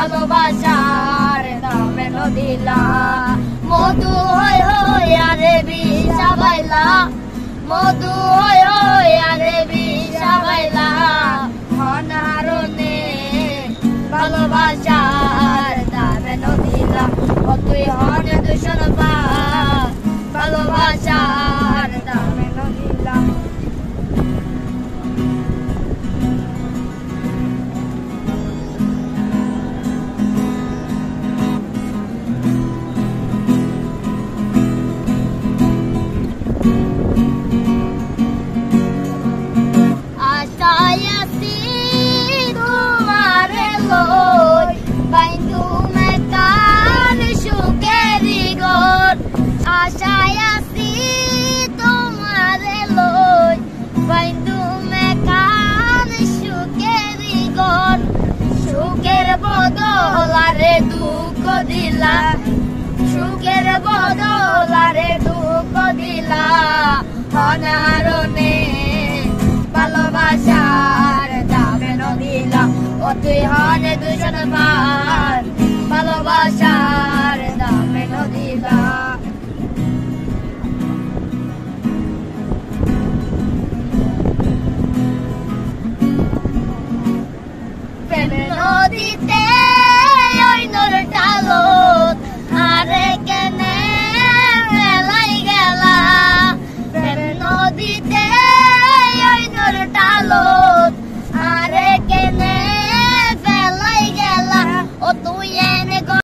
ভালোবাসার দামে নদিলা মধু হই হই আরে বিষা বাইলা মধু হই হই আরে বিষা বাইলা অনারনে ভালোবাসার দামে নদিলা ও তুই হনে দূষণ পা ভালোবাসার দামে নদিলা বদলারে দুঃখ দিলা সুখের বদলারে দুঃখ দিলা অনারনে ভালোবাসার দামে নদিলা ও তুই হনে দূষণ পার